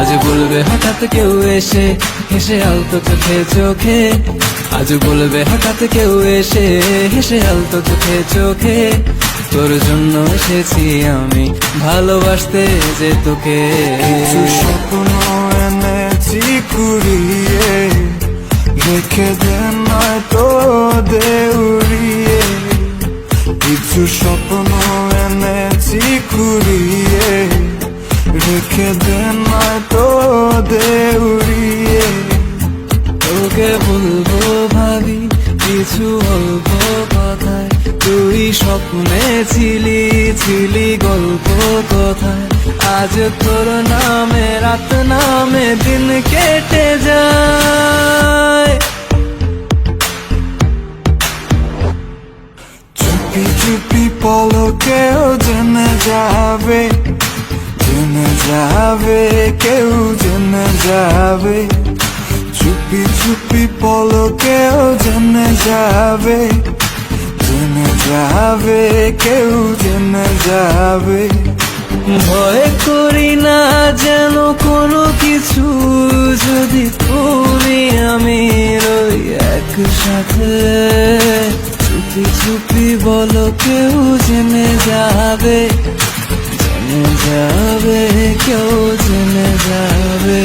আজ বলবে হঠাৎ কেউ এসে হেসে আলতো চোখে চোখে, আজ বলবে হঠাৎ কেউ এসে হেসে আলতো চোখে চোখে, তোর জন্য এসেছি আমি ভালোবাসতে যে তোকে। কিছু স্বপ্ন এনেছি কুড়িয়ে, রেখে দে নয়তো দে উড়িয়ে। কিছু স্বপ্ন এনেছি কুড়িয়ে, রেখে দে নয়তো দে উড়িয়ে। তোকে বলবো ভাবি কিছু অল্প কথায়, তুই স্বপ্নে ছিলি ছিলি গল্প কথায়। আজ তোর নামে রাত নামে দিন কেটে যায়। চুপি চুপি পলকেও জেনে যাবে, জেনে যাবে, কেউ জেনে যাবে। চুপি চুপি পলকেও জেনে যাবে, জেনে যাবে, কেউ জেনে যাবে। ভয় করি না যেন কোনো কিছু, যদি তুমি আমি রই একসাথে। চুপি চুপি বলো কেউ জেনে যাবে, জেনে যাবে, কেউ জেনে যাবে।